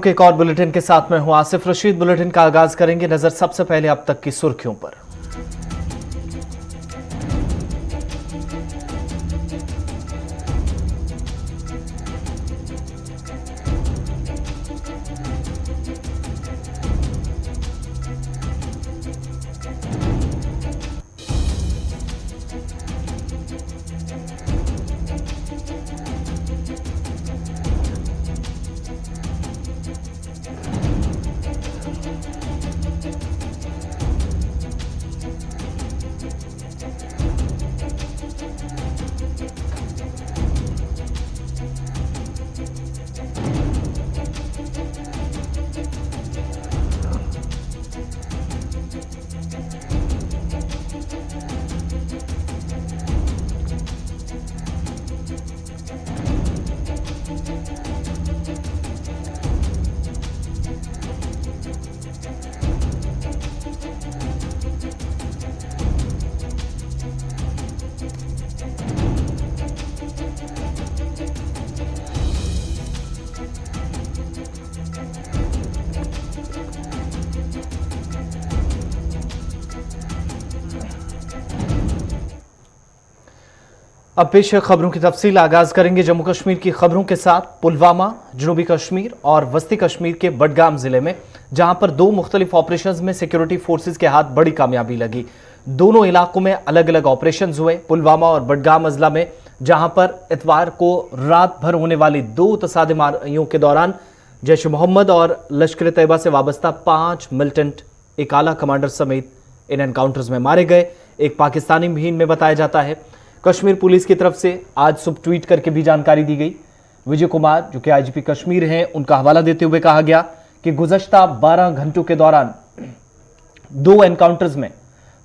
के एक और बुलेटिन के साथ मैं हूं आसिफ रशीद। बुलेटिन का आगाज करेंगे नजर सबसे पहले अब तक की सुर्खियों पर। अब पेश है खबरों की तफसील। आगाज करेंगे जम्मू कश्मीर की खबरों के साथ। पुलवामा, जनूबी कश्मीर और वस्ती कश्मीर के बडगाम जिले में जहां पर दो मुख्तलिफ ऑपरेशंस में सिक्योरिटी फोर्सेस के हाथ बड़ी कामयाबी लगी। दोनों इलाकों में अलग अलग ऑपरेशंस हुए। पुलवामा और बडगाम अजला में जहां पर इतवार को रात भर होने वाली दो तसादमारियों के दौरान जैश मोहम्मद और लश्कर तैयबा से वाबस्ता 5 मिलिटेंट, एक आला कमांडर समेत इन एनकाउंटर्स में मारे गए। एक पाकिस्तानी मुहिम में बताया जाता है। कश्मीर पुलिस की तरफ से आज सुबह ट्वीट करके भी जानकारी दी गई। विजय कुमार जो कि आईजीपी कश्मीर हैं, उनका हवाला देते हुए कहा गया कि गुज़श्ता 12 घंटों के दौरान दो एनकाउंटर्स में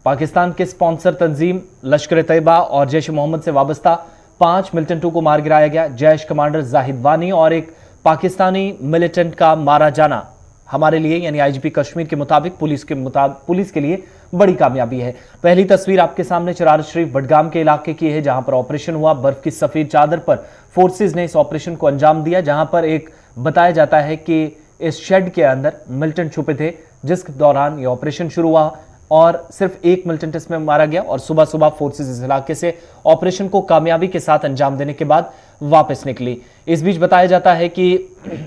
पाकिस्तान के स्पॉन्सर तंजीम लश्कर तैयबा और जैश मोहम्मद से वाबस्ता 5 मिलिटेंटों को मार गिराया गया। जैश कमांडर जाहिद वानी और एक पाकिस्तानी मिलिटेंट का मारा जाना हमारे लिए यानी आईजीपी कश्मीर के मुताबिक पुलिस के लिए बड़ी कामयाबी है। पहली तस्वीर आपके सामने चरार शरीफ बडगाम के इलाके की है, जहां पर ऑपरेशन हुआ। बर्फ की सफेद चादर पर फोर्सेज ने इस ऑपरेशन को अंजाम दिया, जहां पर एक बताया जाता है कि इस शेड के अंदर मिलिटेंट छुपे थे, जिस दौरान यह ऑपरेशन शुरू हुआ और सिर्फ एक मिलिटेंट इसमें मारा गया। और सुबह सुबह फोर्सेज इस इलाके से ऑपरेशन को कामयाबी के साथ अंजाम देने के बाद वापस निकली। इस बीच बताया जाता है कि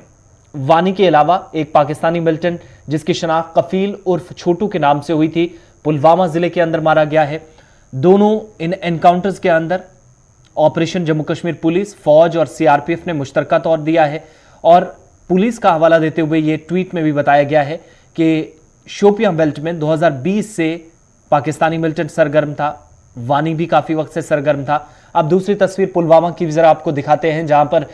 वानी के अलावा एक पाकिस्तानी मिलिटेंट जिसकी शनाख्त कफील उर्फ छोटू के नाम से हुई थी, पुलवामा जिले के अंदर मारा गया है। दोनों इन एनकाउंटर्स के अंदर ऑपरेशन जम्मू कश्मीर पुलिस, फौज और सीआरपीएफ ने मुश्तरका तौर दिया है। और पुलिस का हवाला देते हुए यह ट्वीट में भी बताया गया है कि शोपियां बेल्ट में 2020 से पाकिस्तानी मिलिटेंट सरगर्म था। वानी भी काफी वक्त से सरगर्म था। अब दूसरी तस्वीर पुलवामा की भी जरा आपको दिखाते हैं, जहां पर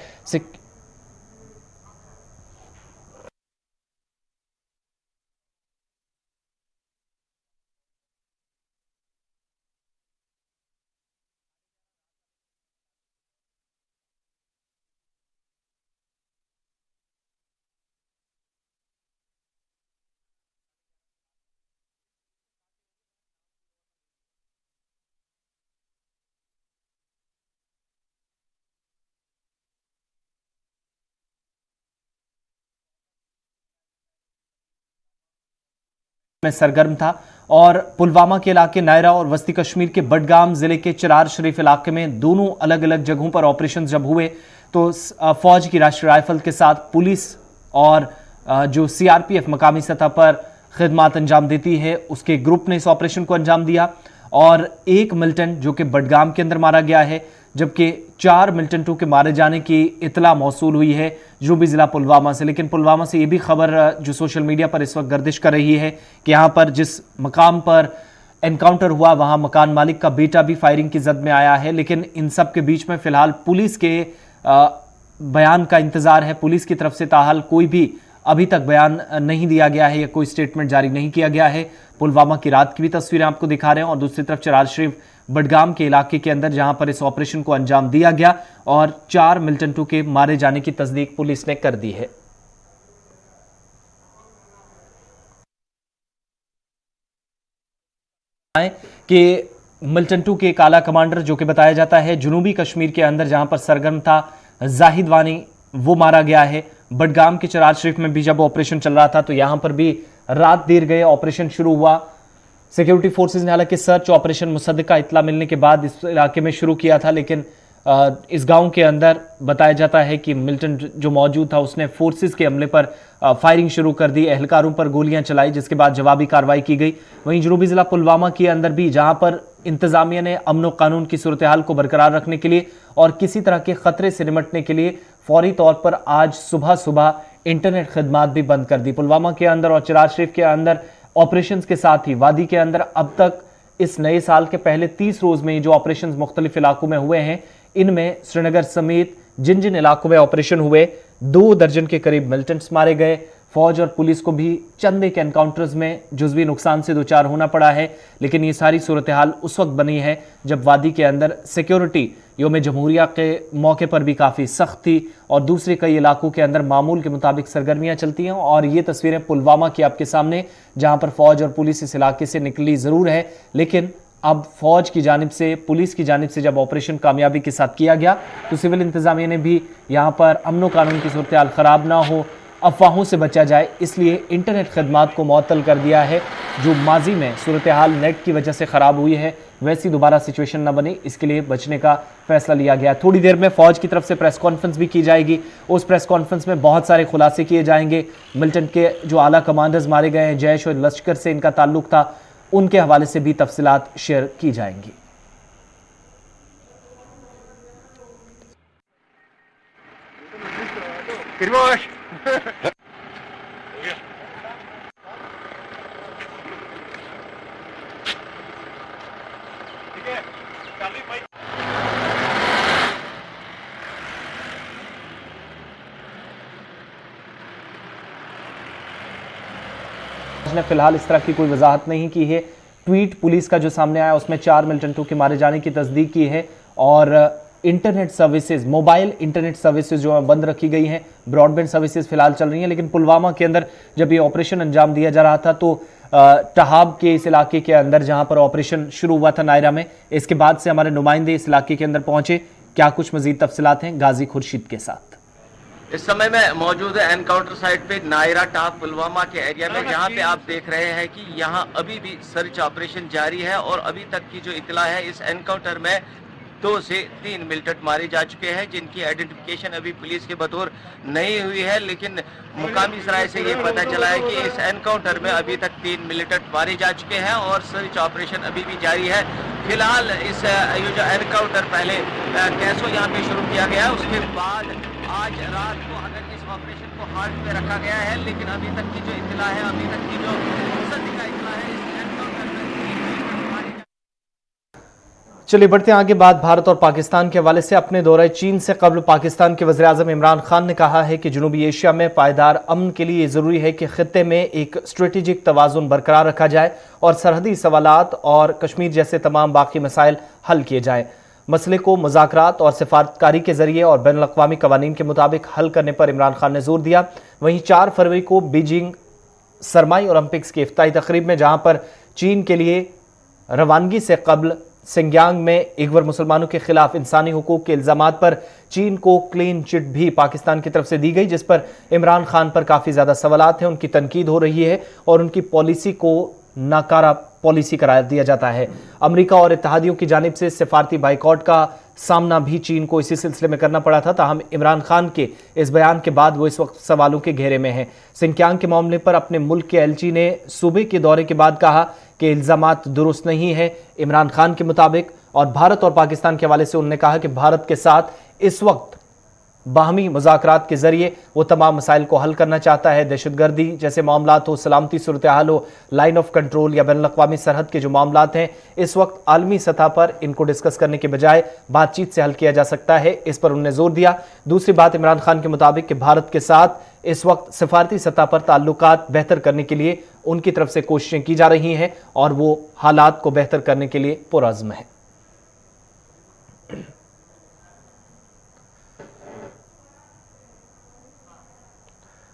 में सरगर्म था। और पुलवामा के इलाके नायरा और वस्ती कश्मीर के बडगाम जिले के चरार शरीफ इलाके में दोनों अलग अलग जगहों पर ऑपरेशन जब हुए तो फौज की राष्ट्रीय राइफल के साथ पुलिस और जो सीआरपीएफ मकामी सतह पर खिदमत अंजाम देती है, उसके ग्रुप ने इस ऑपरेशन को अंजाम दिया। और एक मिलिटेंट जो कि बडगाम के अंदर मारा गया है, जबकि 4 मिलिटेंटों के मारे जाने की इतला मौसूल हुई है जो भी जिला पुलवामा से। लेकिन पुलवामा से यह भी खबर जो सोशल मीडिया पर इस वक्त गर्दिश कर रही है कि यहां पर जिस मकाम पर एनकाउंटर हुआ वहां मकान मालिक का बेटा भी फायरिंग की जद में आया है। लेकिन इन सब के बीच में फिलहाल पुलिस के बयान का इंतजार है। पुलिस की तरफ से ताहाल कोई भी अभी तक बयान नहीं दिया गया है या कोई स्टेटमेंट जारी नहीं किया गया है। पुलवामा की रात की भी तस्वीरें आपको दिखा रहे हैं और दूसरी तरफ चरार शरीफ बडगाम के इलाके के अंदर जहां पर इस ऑपरेशन को अंजाम दिया गया और 4 मिलिटेंटों के मारे जाने की तस्दीक पुलिस ने कर दी है। कि मिलिटेंटों के एक आला कमांडर जो कि बताया जाता है जनूबी कश्मीर के अंदर जहां पर सरगर्म था जाहिद वानी, वो मारा गया है। बडगाम के चरार शरीफ में भी जब ऑपरेशन चल रहा था तो यहां पर भी रात देर गए ऑपरेशन शुरू हुआ। सिक्योरिटी फोर्सेज ने हालांकि सर्च ऑपरेशन मुसद्दका इत्तला मिलने के बाद इस इलाके में शुरू किया था, लेकिन इस गांव के अंदर बताया जाता है कि मिल्टन जो मौजूद था उसने फोर्सेज के हमले पर फायरिंग शुरू कर दी, एहलकारों पर गोलियां चलाई, जिसके बाद जवाबी कार्रवाई की गई। वहीं जनूबी जिला पुलवामा के अंदर भी जहां पर इंतजामिया ने अमन कानून की सूरत हाल को बरकरार रखने के लिए और किसी तरह के खतरे से निपटने के लिए फौरी तौर पर आज सुबह सुबह इंटरनेट खदमात भी बंद कर दी। पुलवामा के अंदर और चरार शरीफ के अंदर ऑपरेशंस के साथ ही वादी के अंदर अब तक इस नए साल के पहले 30 रोज में जो ऑपरेशंस मुख्तलिफ इलाकों में हुए हैं, इनमें श्रीनगर समेत जिन जिन इलाकों में ऑपरेशन हुए 2 दर्जन के करीब मिलिटेंट्स मारे गए। फौज और पुलिस को भी चंद एक एनकाउंटर्स में जुज़वी नुकसान से दोचार होना पड़ा है, लेकिन ये सारी सूरत हाल उस वक्त बनी है जब वादी के अंदर सिक्योरिटी योम जमहूरिया के मौके पर भी काफ़ी सख्त थी और दूसरे कई इलाकों के अंदर मामूल के मुताबिक सरगर्मियां चलती हैं। और ये तस्वीरें पुलवामा की आपके सामने, जहां पर फौज और पुलिस इस इलाके से निकली ज़रूर है, लेकिन अब फौज की जानिब से, पुलिस की जानिब से जब ऑपरेशन कामयाबी के साथ किया गया तो सिविल इंतजामिया ने भी यहाँ पर अमन कानून की सूरत हाल ख़राब ना हो, अफवाहों से बचा जाए, इसलिए इंटरनेट खदमात को मुअत्तल कर दिया है। जो माजी में सूरत हाल नेट की वजह से ख़राब हुई है वैसी दोबारा सिचुएशन ना बने, इसके लिए बचने का फैसला लिया गया। थोड़ी देर में फौज की तरफ से प्रेस कॉन्फ्रेंस भी की जाएगी। उस प्रेस कॉन्फ्रेंस में बहुत सारे खुलासे किए जाएंगे। मिलिटेंट के जो आला कमांडर्स मारे गए हैं, जैश और लश्कर से इनका ताल्लुक था, उनके हवाले से भी तफसीलात शेयर की जाएंगी। ने फिलहाल इस तरह की कोई वजाहत नहीं की है। ट्वीट पुलिस का जो सामने आया उसमें 4 मिलिटेंटों के मारे जाने की तस्दीक की है और internet services, mobile internet services जो है बंद रखी गई हैं, ब्रॉडबैंड सर्विसेज फिलहाल चल रही हैं। लेकिन पुलवामा के अंदर जब ये ऑपरेशन अंजाम दिया जा रहा था तो टहाब के इस इलाके के अंदर जहां पर ऑपरेशन शुरू हुआ था नायरा में, इसके बाद से हमारे नुमाइंदे इस इलाके के अंदर पहुंचे। क्या कुछ मजीद तफसीलात हैं गाजी खुर्शीद के साथ। इस समय मैं मौजूद है एनकाउंटर साइट पे नायरा टॉप पुलवामा के एरिया में, जहां पे आप देख रहे हैं कि यहां अभी भी सर्च ऑपरेशन जारी है और अभी तक की जो इतला है इस एनकाउंटर में 2 से 3 मिलिटेंट मारे जा चुके हैं, जिनकी आइडेंटिफिकेशन अभी पुलिस के बतौर नहीं हुई है। लेकिन मुकामी सराय से ये पता चला है कि इस एनकाउंटर में अभी तक 3 मिलिटेंट मारे जा चुके हैं और सर्च ऑपरेशन अभी भी जारी है। फिलहाल इस ये जो एनकाउंटर पहले कैसो यहाँ पे शुरू किया गया है, उसके बाद आज रात को अगर इस ऑपरेशन को हार्ट पे रखा गया है, लेकिन अभी तक की जो इतला है, अभी तक की जो मुसद्दका इतला है, इस एनकाउंटर में चलिए बढ़ते हैं आगे। बात भारत और पाकिस्तान के हवाले से। अपने दौरे चीन से कबल पाकिस्तान के वज़ीर-ए-आज़म इमरान खान ने कहा है कि जनूबी एशिया में पायदार अमन के लिए ज़रूरी है कि खित्ते में एक स्ट्रेटेजिक तवाज़ुन बरकरार रखा जाए और सरहदी सवालात और कश्मीर जैसे तमाम बाकी मसाइल हल किए जाएँ। मसले को मुज़ाकरात और सिफारतकारी के जरिए और बैनुल अक़वामी क़वानीन के मुताबिक हल करने पर इमरान खान ने जोर दिया। वहीं 4 फरवरी को बीजिंग सरमाई ओलंपिक्स की इफ्ताही तकरीब में, जहां पर चीन के लिए रवानगी से कबल सिंगयांग में इगवर मुसलमानों के खिलाफ इंसानी हुकूक के इल्ज़ामात पर चीन को क्लीन चिट भी पाकिस्तान की तरफ से दी गई, जिस पर इमरान खान पर काफ़ी ज़्यादा सवालात हैं। उनकी तनकीद हो रही है और उनकी पॉलिसी को नाकारा पॉलिसी करार दिया जाता है। अमेरिका और इत्तेहादियों की जानिब से सिफारती बाइकॉट का सामना भी चीन को इसी सिलसिले में करना पड़ा था। ताहम इमरान खान के इस बयान के बाद वो इस वक्त सवालों के घेरे में हैं। सिंगयांग के मामले पर अपने मुल्क के एलची ने सूबे के दौरे के बाद कहा कि इल्ज़ामात दुरुस्त नहीं है इमरान खान के मुताबिक, और भारत और पाकिस्तान के हवाले से उन्होंने कहा कि भारत के साथ इस वक्त बाहमी मुज़ाकरात के ज़रिए वो तमाम मसाइल को हल करना चाहता है। दहशतगर्दी जैसे मामलात हो, सलामती सूरत हाल हो, लाइन ऑफ कंट्रोल या बैनुल अक़वामी सरहद के जो मामलात हैं, इस वक्त आलमी सतह पर इनको डिस्कस करने के बजाय बातचीत से हल किया जा सकता है, इस पर उन्होंने जोर दिया। दूसरी बात, इमरान खान के मुताबिक कि भारत के साथ इस वक्त सिफारती सतह पर ताल्लुकात बेहतर करने के लिए उनकी तरफ से कोशिशें की जा रही हैं और वो हालात को बेहतर करने के लिए पुरअज़्म है।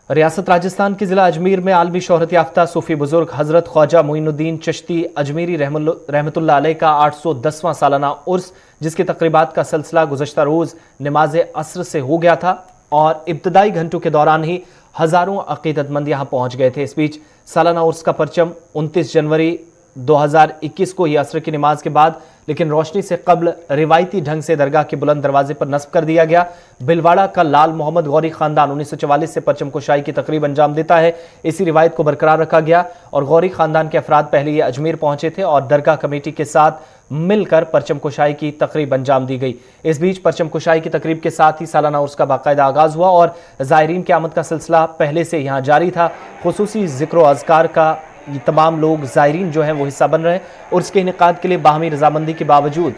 रियासत राजस्थान के जिला अजमेर में आलमी शोहरत याफ्ता सूफी बुजुर्ग हजरत ख्वाजा मोइनुद्दीन चिश्ती अजमेरी रहमतुल्लाह अलैह का 810वां सालाना उर्स, जिसकी तकरीबात का सिलसिला गुज़श्ता रोज़ नमाज असर से हो गया था और इब्तदाई घंटों के दौरान ही हजारों अकीदतमंद यहां पहुंच गए थे। इस बीच सालाना उर्स का परचम 29 जनवरी 2021 को ही असर की नमाज के बाद लेकिन रोशनी से कब्ल रिवायती ढंग से दरगाह के बुलंद दरवाजे पर नस्ब कर दिया गया। भिलवाड़ा का लाल मोहम्मद गौरी खानदान 1944 से परचम कुशाई की तकरीब अंजाम देता है। इसी रिवायत को बरकरार रखा गया और गौरी खानदान के अफराद पहले ये अजमेर पहुंचे थे और दरगाह कमेटी के साथ मिलकर परचम कुशाई की तकरीब अंजाम दी गई। इस बीच परचम कुशाई की तकरीब के साथ ही सालाना उर्स का बाकायदा आगाज हुआ और ज़ायरीन की आमद का सिलसिला पहले से यहाँ जारी था। खुसूसी जिक्र व अज़कार का ये तमाम लोग ज़ायरीन जो हैं वो हिस्सा बन रहे हैं। उर्स के इनेकाद के लिए बाहमी रजामंदी के बावजूद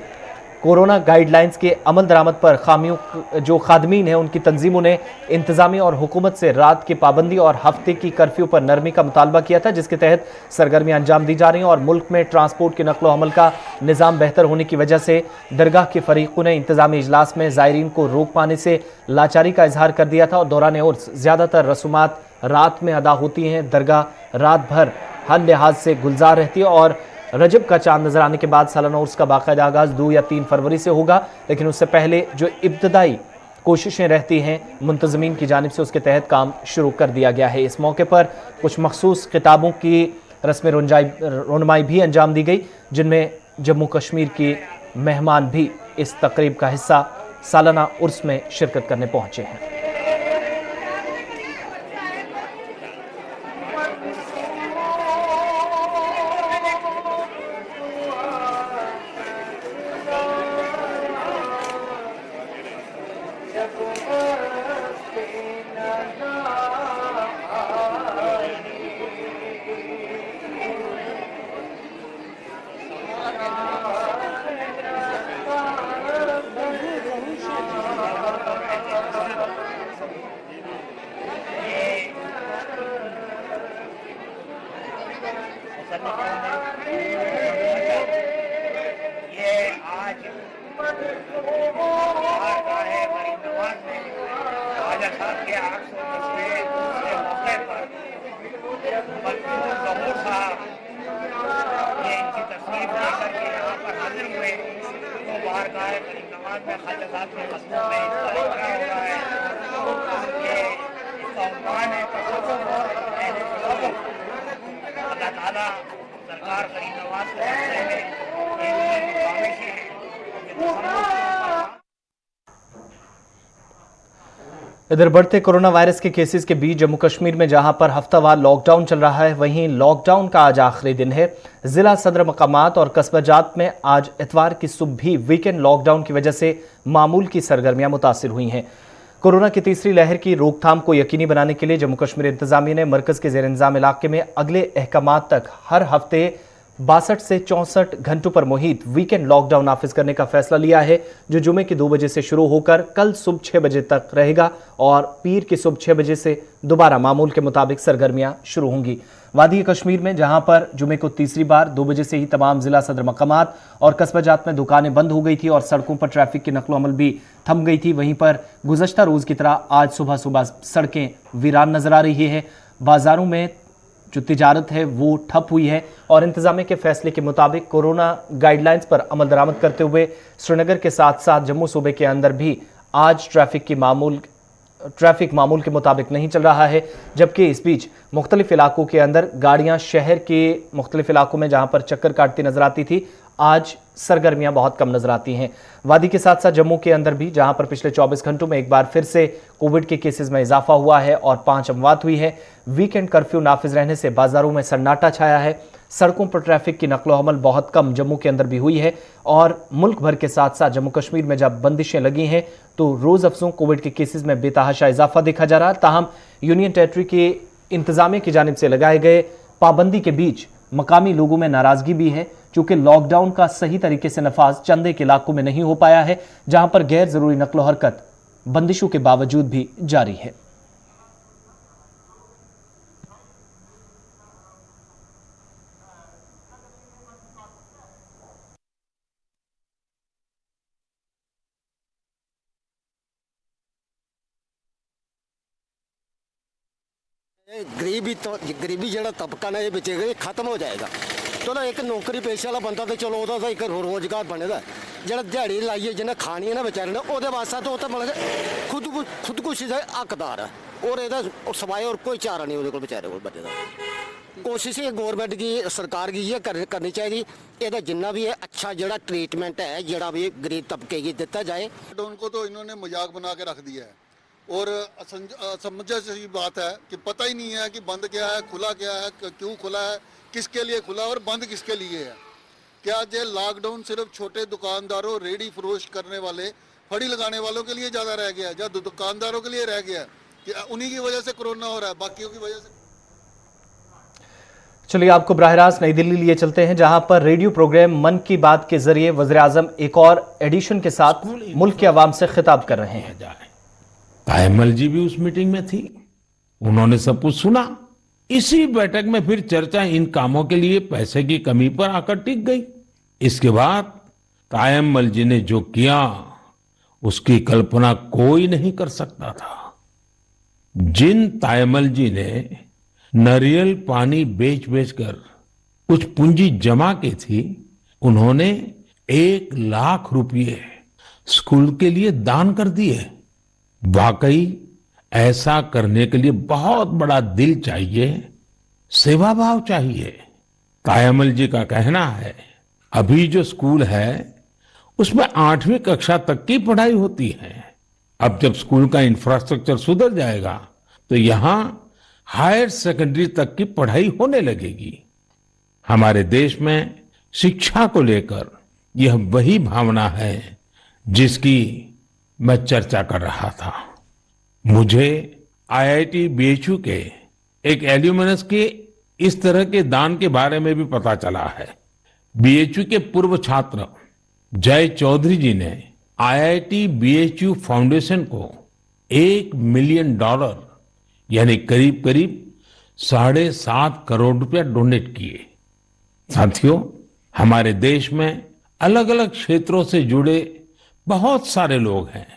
कोरोना गाइडलाइंस के अमल दरामद पर खामियों जो खादमीन हैं उनकी तंजीमों ने इंतजामी और हुकूमत से रात की पाबंदी और हफ्ते की कर्फ्यू पर नरमी का मुतालबा किया था, जिसके तहत सरगर्मियां अंजाम दी जा रही हैं और मुल्क में ट्रांसपोर्ट के नकलो अमल का निज़ाम बेहतर होने की वजह से दरगाह के फरीकों ने इंतजामी इजलास में ज़ायरीन को रोक पाने से लाचारी का इजहार कर दिया था और दौरान उर्स ज़्यादातर रसूमात रात में अदा होती हैं। दरगाह रात भर हर लिहाज से गुलजार रहती है और रजब का चांद नजर आने के बाद सालाना उर्स का बाकायदा आगाज 2 या 3 फरवरी से होगा, लेकिन उससे पहले जो इब्तदाई कोशिशें रहती हैं मुंतजमीन की जानिब से उसके तहत काम शुरू कर दिया गया है। इस मौके पर कुछ मखसूस किताबों की रस्म रोनुमाई भी अंजाम दी गई, जिनमें जम्मू कश्मीर के मेहमान भी इस तकरीब का हिस्सा सालाना उर्स में शिरकत करने पहुंचे हैं। ये आज ख्वाजा साहब के 810वें दूसरे मौके पर मखदूम ज़हूर साहब ये इनकी तशरीफ लेकर के यहाँ पर हाजिर हुए तो बारगाह करीम नवाज में ख्वाजा साहब के मखदूम में इफ्तारी करा हुआ है। ये इसका उन्वान है तसव्वुफ़ और अहले तसव्वुफ़। अल्लाह ताला सरकार करीम नवाज के हक़ में ये उनकी ख्वाहिशें हैं। इधर बढ़ते कोरोना वायरस के केसेस के बीच जम्मू कश्मीर में जहां पर हफ्तावार लॉकडाउन चल रहा है, वहीं लॉकडाउन का आज आखिरी दिन है। जिला सदर मकामात और कस्बा जात में आज इतवार की सुबह भी वीकेंड लॉकडाउन की वजह से मामूल की सरगर्मियां मुतासिर हुई हैं। कोरोना की तीसरी लहर की रोकथाम को यकीनी बनाने के लिए जम्मू कश्मीर इंतजामिया ने मरकज के जेर इंतजाम इलाके में अगले अहकामात तक हर हफ्ते 62 से 64 घंटों पर मुहित वीकेंड लॉकडाउन नाफिज करने का फैसला लिया है, जो जुमे की 2 बजे से शुरू होकर कल सुबह 6 बजे तक रहेगा और पीर की सुबह 6 बजे से दोबारा मामूल के मुताबिक सरगर्मियां शुरू होंगी। वादी कश्मीर में जहां पर जुमे को तीसरी बार 2 बजे से ही तमाम जिला सदर मकामात और कस्बा जात में दुकानें बंद हो गई थी और सड़कों पर ट्रैफिक की नकलो अमल भी थम गई थी, वहीं पर गुज़श्ता रोज की तरह आज सुबह सुबह सड़कें वीरान नजर आ रही है। बाजारों में जो तिजारत है वो ठप हुई है और इंतजामिया के फैसले के मुताबिक कोरोना गाइडलाइंस पर अमल दरामद करते हुए श्रीनगर के साथ साथ जम्मू सूबे के अंदर भी आज ट्रैफिक मामूल के मुताबिक नहीं चल रहा है, जबकि इस बीच मुख्तलिफ इलाकों के अंदर गाड़ियां शहर के मुख्तलिफ इलाकों में जहां पर चक्कर काटती नजर आती थी, आज सरगर्मियां बहुत कम नजर आती हैं। वादी के साथ साथ जम्मू के अंदर भी जहां पर पिछले 24 घंटों में एक बार फिर से कोविड के केसेस में इजाफा हुआ है और 5 अमवात हुई है। वीकेंड कर्फ्यू नाफिज रहने से बाजारों में सन्नाटा छाया है। सड़कों पर ट्रैफिक की नकलो हमल बहुत कम जम्मू के अंदर भी हुई है और मुल्क भर के साथ साथ जम्मू कश्मीर में जब बंदिशें लगी हैं तो रोज अफसों कोविड के केसेस में बेतहाशा इजाफा देखा जा रहा है। ताहम यूनियन टेरिटरी के इंतजामिया की जानिब से लगाए गए पाबंदी के बीच मकामी लोगों में नाराजगी भी है, चूंकि लॉकडाउन का सही तरीके से नफाज चंद एक इलाकों में नहीं हो पाया है, जहां पर गैर जरूरी नकलो हरकत बंदिशों के बावजूद भी जारी है। गरीबी जो तबका ने बचेगा, ये खत्म हो जाएगा। चलो एक नौकरी पेशे वाला बंदा तो चलो एक रोजगार बनेगा, ਜਿਹੜਾ ਦਿਹਾੜੀ ਲਾਈਏ ਜਿਹਨੇ ਖਾਣੀ ਹੈ ਨਾ ਵਿਚਾਰੇ ਨੇ ਉਹਦੇ ਵਾਸਤੇ ਤਾਂ ਉਹ ਤਾਂ ਮਤਲਬ ਖੁਦਕੁਸ਼ੀ ਦਾ ਹੱਕਦਾਰ ਹੈ ਔਰ ਇਹਦਾ ਸਵਾਏ और कोई चारा नहीं ਉਹਦੇ ਕੋਲ ਵਿਚਾਰੇ ਕੋਲ ਬੱਚੇ ਦਾ कोशिश है गवर्नमेंट की सरकार की ये करनी चाहिए ਇਹਦਾ ਜਿੰਨਾ भी है अच्छा ਜਿਹੜਾ ट्रीटमेंट है ਜਿਹੜਾ भी गरीब तबके की दिता जाए। उनको तो इन्होंने मजाक बना के रख दिया है और असमंजस की बात है कि पता ही नहीं है कि बंद क्या है खुला क्या है क्यों खुला है किसके लिए खुला और बंद किसके लिए है। क्या ये लॉकडाउन सिर्फ छोटे दुकानदारों रेडी फरोश करने वाले फड़ी लगाने वालों के लिए ज़्यादा रह गया है या दुकानदारों के लिए रह गया है कि उन्हीं की वजह से कोरोना हो रहा है बाकियों की वजह से। चलिए आपको बराह रास्त नई दिल्ली लिए चलते हैं जहां पर रेडियो प्रोग्राम मन की बात के जरिए वज़ीर आज़म एक और एडिशन के साथ मुल्क के अवाम से खिताब कर रहे हैं। तायम्मल जी भी उस मीटिंग में थी, उन्होंने सब कुछ सुना। इसी बैठक में फिर चर्चा इन कामों के लिए पैसे की कमी पर आकर टिक गई। इसके बाद तायम्मल जी ने जो किया उसकी कल्पना कोई नहीं कर सकता था। जिन तायम्मल जी ने नारियल पानी बेच बेचकर कुछ पूंजी जमा की थी उन्होंने 1 लाख रुपये स्कूल के लिए दान कर दिए। वाकई ऐसा करने के लिए बहुत बड़ा दिल चाहिए, सेवा भाव चाहिए। तायम्मल जी का कहना है अभी जो स्कूल है उसमें 8वीं कक्षा तक की पढ़ाई होती है। अब जब स्कूल का इंफ्रास्ट्रक्चर सुधर जाएगा तो यहाँ हायर सेकेंडरी तक की पढ़ाई होने लगेगी। हमारे देश में शिक्षा को लेकर यह वही भावना है जिसकी मैं चर्चा कर रहा था। मुझे आईआईटी बीएचयू के एक एल्यूमिनस के इस तरह के दान के बारे में भी पता चला है। बीएचयू के पूर्व छात्र जय चौधरी जी ने आईआईटी बीएचयू फाउंडेशन को $1 मिलियन यानी करीब करीब 7.5 करोड़ रुपया डोनेट किए। साथियों, हमारे देश में अलग अलग क्षेत्रों से जुड़े बहुत सारे लोग हैं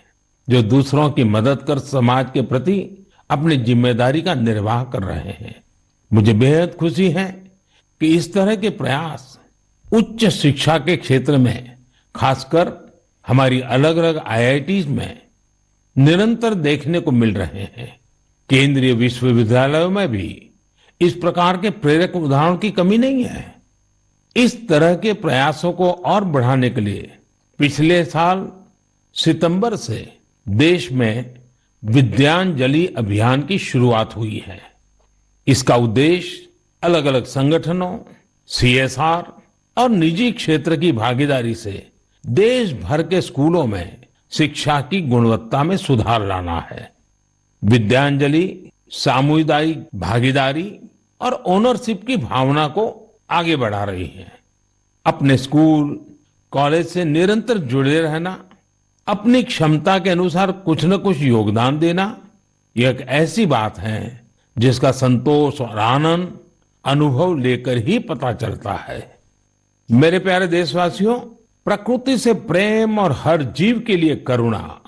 जो दूसरों की मदद कर समाज के प्रति अपनी जिम्मेदारी का निर्वाह कर रहे हैं। मुझे बेहद खुशी है कि इस तरह के प्रयास उच्च शिक्षा के क्षेत्र में खासकर हमारी अलग अलग आईआईटीज में निरंतर देखने को मिल रहे हैं। केंद्रीय विश्वविद्यालयों में भी इस प्रकार के प्रेरक उदाहरणों की कमी नहीं है। इस तरह के प्रयासों को और बढ़ाने के लिए पिछले साल सितंबर से देश में विद्यांजलि अभियान की शुरुआत हुई है। इसका उद्देश्य अलग अलग संगठनों, सीएसआर और निजी क्षेत्र की भागीदारी से देश भर के स्कूलों में शिक्षा की गुणवत्ता में सुधार लाना है। विद्यांजलि सामुदायिक भागीदारी और ओनरशिप की भावना को आगे बढ़ा रही है। अपने स्कूल, कॉलेज से निरंतर जुड़े रहना, अपनी क्षमता के अनुसार कुछ न कुछ योगदान देना, यह एक ऐसी बात है जिसका संतोष और आनंद अनुभव लेकर ही पता चलता है। मेरे प्यारे देशवासियों, प्रकृति से प्रेम और हर जीव के लिए करुणा,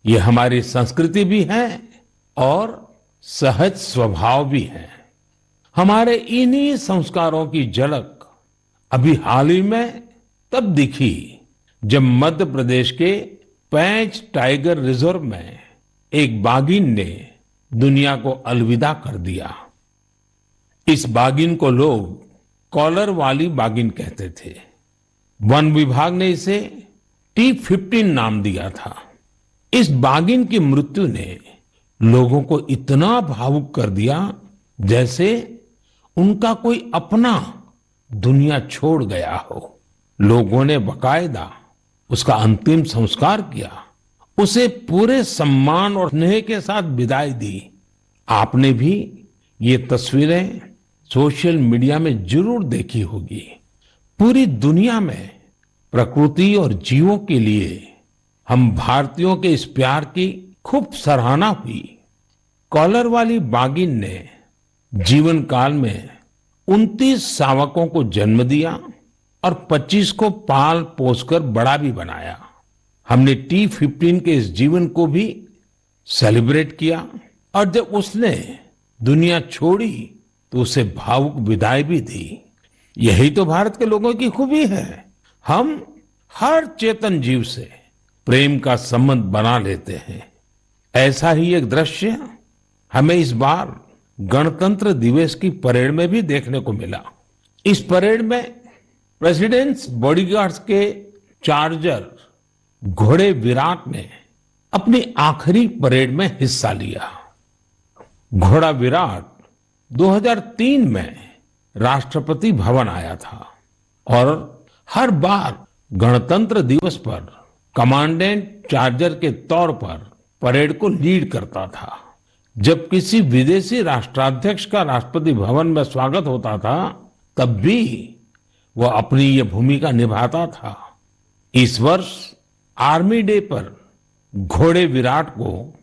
ये हमारी संस्कृति भी है और सहज स्वभाव भी है। हमारे इन्हीं संस्कारों की झलक अभी हाल ही में तब दिखी जब मध्य प्रदेश के पेंच टाइगर रिजर्व में एक बाघिन ने दुनिया को अलविदा कर दिया। इस बाघिन को लोग कॉलर वाली बाघिन कहते थे। वन विभाग ने इसे T15 नाम दिया था। इस बाघिन की मृत्यु ने लोगों को इतना भावुक कर दिया जैसे उनका कोई अपना दुनिया छोड़ गया हो। लोगों ने बाकायदा उसका अंतिम संस्कार किया, उसे पूरे सम्मान और स्नेह के साथ विदाई दी। आपने भी ये तस्वीरें सोशल मीडिया में जरूर देखी होगी। पूरी दुनिया में प्रकृति और जीवों के लिए हम भारतीयों के इस प्यार की खूब सराहना हुई। कॉलर वाली बाघिन ने जीवन काल में 29 शावकों को जन्म दिया और 25 को पाल पोसकर बड़ा भी बनाया। हमने T15 के इस जीवन को भी सेलिब्रेट किया और जब उसने दुनिया छोड़ी तो उसे भावुक विदाई भी दी। यही तो भारत के लोगों की खूबी है। हम हर चेतन जीव से प्रेम का संबंध बना लेते हैं। ऐसा ही एक दृश्य हमें इस बार गणतंत्र दिवस की परेड में भी देखने को मिला। इस परेड में प्रेसिडेंट्स बॉडीगार्ड्स के चार्जर घोड़े विराट ने अपनी आखिरी परेड में हिस्सा लिया। घोड़ा विराट 2003 में राष्ट्रपति भवन आया था और हर बार गणतंत्र दिवस पर कमांडेंट चार्जर के तौर पर परेड को लीड करता था। जब किसी विदेशी राष्ट्राध्यक्ष का राष्ट्रपति भवन में स्वागत होता था, तब भी वह अपनी ये भूमिका निभाता था। इस वर्ष आर्मी डे पर घोड़े विराट को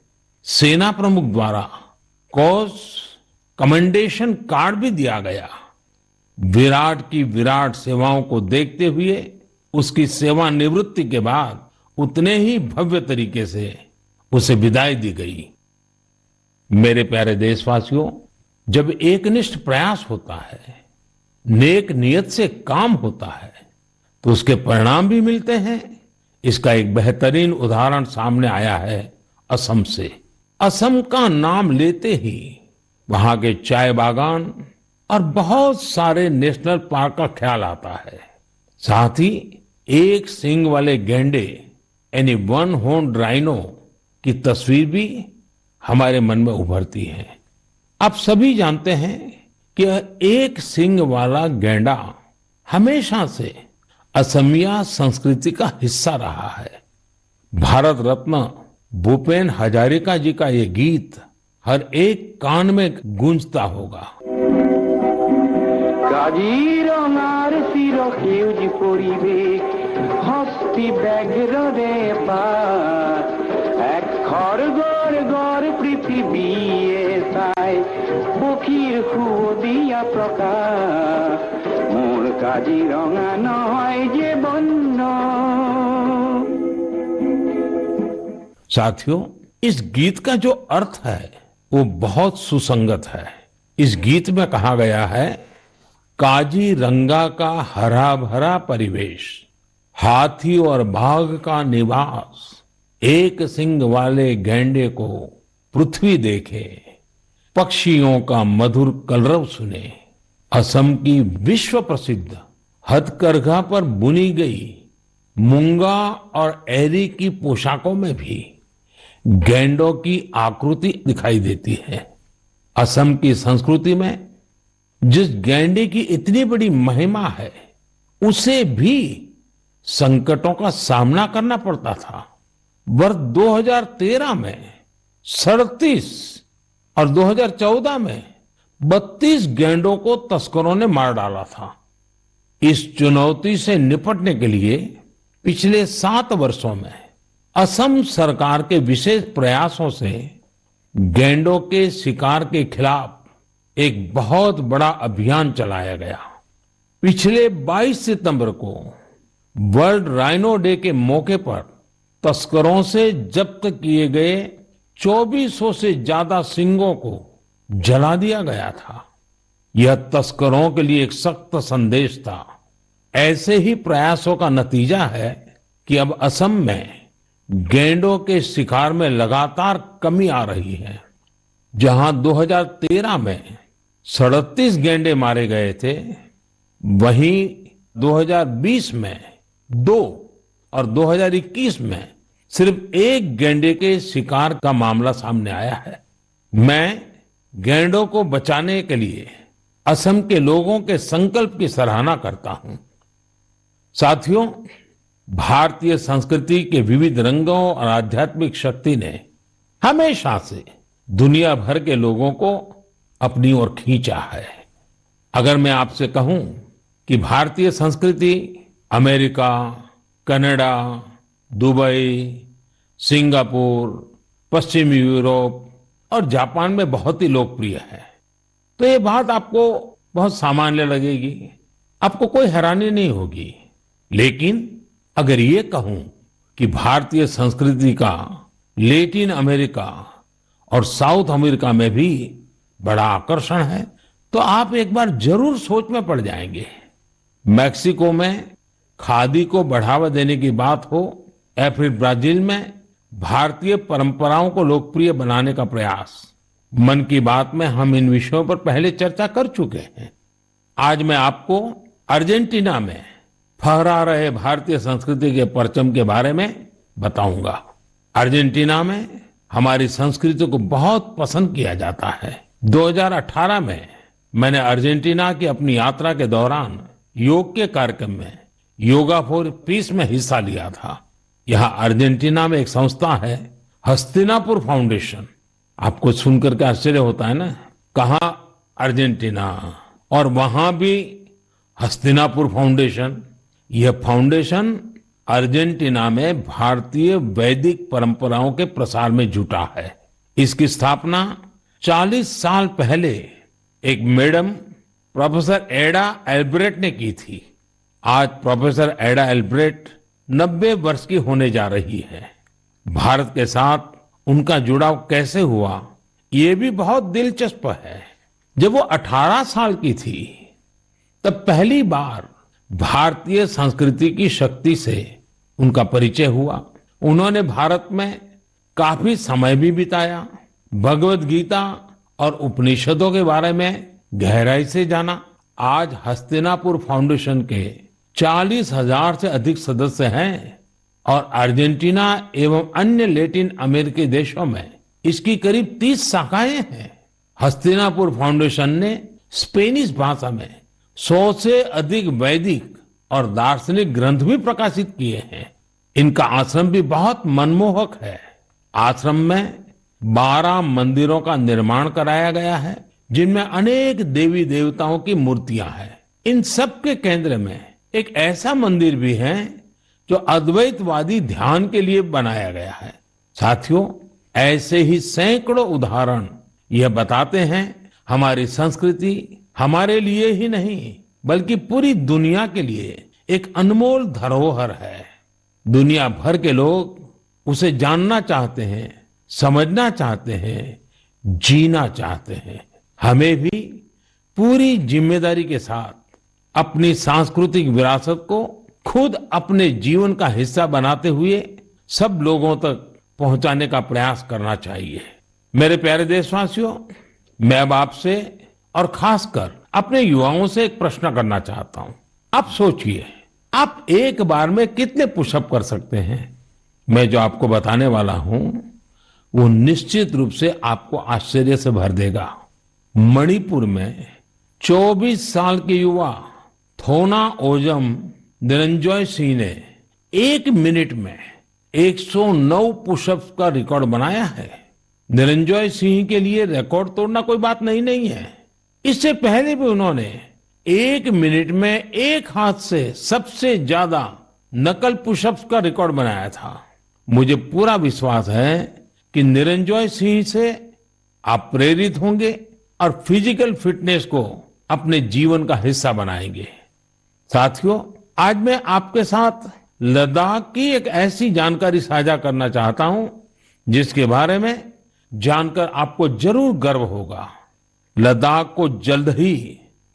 सेना प्रमुख द्वारा कॉज कमेंडेशन कार्ड भी दिया गया। विराट की विराट सेवाओं को देखते हुए उसकी सेवानिवृत्ति के बाद उतने ही भव्य तरीके से उसे विदाई दी गई। मेरे प्यारे देशवासियों, जब एकनिष्ठ प्रयास होता है, नेक नियत से काम होता है, तो उसके परिणाम भी मिलते हैं। इसका एक बेहतरीन उदाहरण सामने आया है असम से। असम का नाम लेते ही वहां के चाय बागान और बहुत सारे नेशनल पार्क का ख्याल आता है। साथ ही एक सींग वाले गैंडे यानी वन हॉर्न्ड राइनो की तस्वीर भी हमारे मन में उभरती है। आप सभी जानते हैं कि एक सींग वाला गैंडा हमेशा से असमिया संस्कृति का हिस्सा रहा है। भारत रत्न भूपेन हजारिका जी का ये गीत हर एक कान में गूंजता होगा। কাজিৰঙাৰ চিৰ সেউজ পৰিৱেশ হস্তি ব্যাঘ্ৰৰে পাত এক খড়গৰ গড় পৃথিৱীয়ে চাই পক্ষীৰ সুদিয়া প্ৰকাশ মোৰ কাজিৰঙা নহয় যে বন্য। साथियों, इस गीत का जो अर्थ है वो बहुत सुसंगत है। इस गीत में कहा गया है, काजीरंगा का हरा भरा परिवेश, हाथी और बाघ का निवास, एक सींग वाले गैंडे को पृथ्वी देखे, पक्षियों का मधुर कलरव सुने। असम की विश्व प्रसिद्ध हथकरघा पर बुनी गई मूंगा और एरी की पोशाकों में भी गैंडों की आकृति दिखाई देती है। असम की संस्कृति में जिस गैंडे की इतनी बड़ी महिमा है, उसे भी संकटों का सामना करना पड़ता था। वर्ष 2013 में 37 और 2014 में 32 गैंडों को तस्करों ने मार डाला था। इस चुनौती से निपटने के लिए पिछले 7 वर्षों में असम सरकार के विशेष प्रयासों से गैंडों के शिकार के खिलाफ एक बहुत बड़ा अभियान चलाया गया। पिछले 22 सितंबर को वर्ल्ड राइनो डे के मौके पर तस्करों से जब्त किए गए 2400 से ज्यादा सींगों को जला दिया गया था। यह तस्करों के लिए एक सख्त संदेश था। ऐसे ही प्रयासों का नतीजा है कि अब असम में गैंडों के शिकार में लगातार कमी आ रही है। जहां 2013 में 37 गैंडे मारे गए थे, वहीं 2020 में 2 और 2021 में सिर्फ 1 गैंडे के शिकार का मामला सामने आया है। मैं गैंडों को बचाने के लिए असम के लोगों के संकल्प की सराहना करता हूं। साथियों, भारतीय संस्कृति के विविध रंगों और आध्यात्मिक शक्ति ने हमेशा से दुनिया भर के लोगों को अपनी ओर खींचा है। अगर मैं आपसे कहूं कि भारतीय संस्कृति अमेरिका, कनाडा, दुबई, सिंगापुर, पश्चिमी यूरोप और जापान में बहुत ही लोकप्रिय है, तो ये बात आपको बहुत सामान्य लगेगी, आपको कोई हैरानी नहीं होगी। लेकिन अगर ये कहूं कि भारतीय संस्कृति का लैटिन अमेरिका और साउथ अमेरिका में भी बड़ा आकर्षण है, तो आप एक बार जरूर सोच में पड़ जाएंगे। मैक्सिको में खादी को बढ़ावा देने की बात हो या फिर ब्राजील में भारतीय परंपराओं को लोकप्रिय बनाने का प्रयास, मन की बात में हम इन विषयों पर पहले चर्चा कर चुके हैं। आज मैं आपको अर्जेंटीना में फहरा रहे भारतीय संस्कृति के परचम के बारे में बताऊंगा। अर्जेंटीना में हमारी संस्कृति को बहुत पसंद किया जाता है। 2018 में मैंने अर्जेंटीना की अपनी यात्रा के दौरान योग के कार्यक्रम में योगा फॉर पीस में हिस्सा लिया था। यहाँ अर्जेंटीना में एक संस्था है, हस्तिनापुर फाउंडेशन। आपको सुनकर के आश्चर्य होता है ना, कहाँ अर्जेंटीना और वहां भी हस्तिनापुर फाउंडेशन। यह फाउंडेशन अर्जेंटीना में भारतीय वैदिक परंपराओं के प्रसार में जुटा है। इसकी स्थापना 40 साल पहले एक मैडम प्रोफेसर एडा एल्ब्रेट ने की थी। आज प्रोफेसर एडा एल्ब्रेट 90 वर्ष की होने जा रही है। भारत के साथ उनका जुड़ाव कैसे हुआ, ये भी बहुत दिलचस्प है। जब वो 18 साल की थी तब पहली बार भारतीय संस्कृति की शक्ति से उनका परिचय हुआ। उन्होंने भारत में काफी समय भी बिताया, भगवत गीता और उपनिषदों के बारे में गहराई से जाना। आज हस्तिनापुर फाउंडेशन के 40,000 से अधिक सदस्य हैं और अर्जेंटीना एवं अन्य लैटिन अमेरिकी देशों में इसकी करीब 30 शाखाएं हैं। हस्तिनापुर फाउंडेशन ने स्पेनिश भाषा में 100 से अधिक वैदिक और दार्शनिक ग्रंथ भी प्रकाशित किए हैं। इनका आश्रम भी बहुत मनमोहक है। आश्रम में 12 मंदिरों का निर्माण कराया गया है, जिनमें अनेक देवी देवताओं की मूर्तियां हैं। इन सब के केंद्र में एक ऐसा मंदिर भी है जो अद्वैतवादी ध्यान के लिए बनाया गया है। साथियों, ऐसे ही सैकड़ों उदाहरण यह बताते हैं हमारी संस्कृति हमारे लिए ही नहीं बल्कि पूरी दुनिया के लिए एक अनमोल धरोहर है। दुनिया भर के लोग उसे जानना चाहते हैं, समझना चाहते हैं, जीना चाहते हैं। हमें भी पूरी जिम्मेदारी के साथ अपनी सांस्कृतिक विरासत को खुद अपने जीवन का हिस्सा बनाते हुए सब लोगों तक पहुंचाने का प्रयास करना चाहिए। मेरे प्यारे देशवासियों, मैं अब आपसे और खासकर अपने युवाओं से एक प्रश्न करना चाहता हूं। आप सोचिए, आप एक बार में कितने पुशअप कर सकते हैं? मैं जो आपको बताने वाला हूं वो निश्चित रूप से आपको आश्चर्य से भर देगा। मणिपुर में 24 साल के युवा थोना ओजम निरंजॉय सिंह ने 1 मिनट में 109 पुशअप्स का रिकॉर्ड बनाया है। निरंजॉय सिंह के लिए रिकॉर्ड तोड़ना कोई बात नहीं है। इससे पहले भी उन्होंने 1 मिनट में एक हाथ से सबसे ज्यादा नकल पुशअप्स का रिकॉर्ड बनाया था। मुझे पूरा विश्वास है कि निरंजॉय सिंह से आप प्रेरित होंगे और फिजिकल फिटनेस को अपने जीवन का हिस्सा बनाएंगे। साथियों, आज मैं आपके साथ लद्दाख की एक ऐसी जानकारी साझा करना चाहता हूं जिसके बारे में जानकर आपको जरूर गर्व होगा। लद्दाख को जल्द ही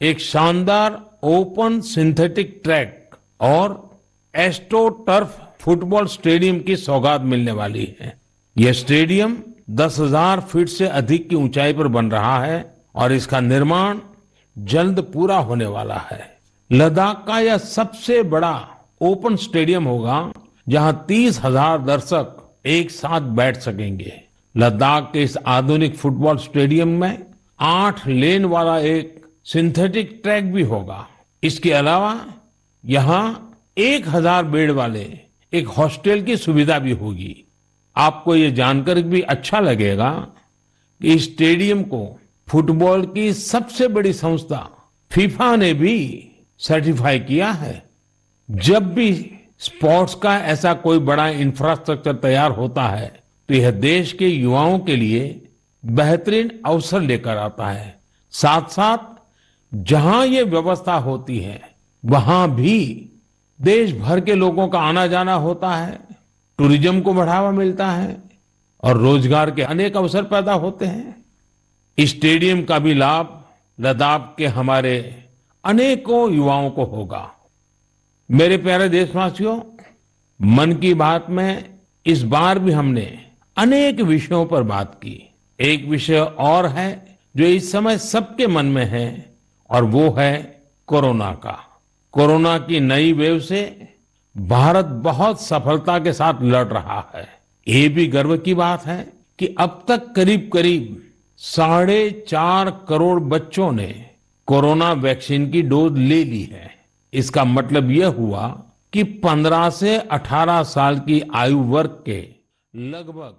एक शानदार ओपन सिंथेटिक ट्रैक और एस्ट्रो टर्फ फुटबॉल स्टेडियम की सौगात मिलने वाली है। यह स्टेडियम 10,000 फीट से अधिक की ऊंचाई पर बन रहा है और इसका निर्माण जल्द पूरा होने वाला है। लद्दाख का यह सबसे बड़ा ओपन स्टेडियम होगा जहां 30,000 दर्शक एक साथ बैठ सकेंगे। लद्दाख के इस आधुनिक फुटबॉल स्टेडियम में 8 लेन वाला एक सिंथेटिक ट्रैक भी होगा। इसके अलावा यहाँ 1,000 बेड वाले एक हॉस्टल की सुविधा भी होगी। आपको ये जानकर भी अच्छा लगेगा कि इस स्टेडियम को फुटबॉल की सबसे बड़ी संस्था फीफा ने भी सर्टिफाई किया है। जब भी स्पोर्ट्स का ऐसा कोई बड़ा इंफ्रास्ट्रक्चर तैयार होता है तो यह देश के युवाओं के लिए बेहतरीन अवसर लेकर आता है। साथ साथ जहां ये व्यवस्था होती है वहां भी देश भर के लोगों का आना जाना होता है, टूरिज्म को बढ़ावा मिलता है और रोजगार के अनेक अवसर पैदा होते हैं। इस स्टेडियम का भी लाभ लद्दाख के हमारे अनेकों युवाओं को होगा। मेरे प्यारे देशवासियों, मन की बात में इस बार भी हमने अनेक विषयों पर बात की। एक विषय और है जो इस समय सबके मन में है और वो है कोरोना का। कोरोना की नई वेव से भारत बहुत सफलता के साथ लड़ रहा है। ये भी गर्व की बात है कि अब तक करीब करीब 4.5 करोड़ बच्चों ने कोरोना वैक्सीन की डोज ले ली है। इसका मतलब यह हुआ कि 15 से 18 साल की आयु वर्ग के लगभग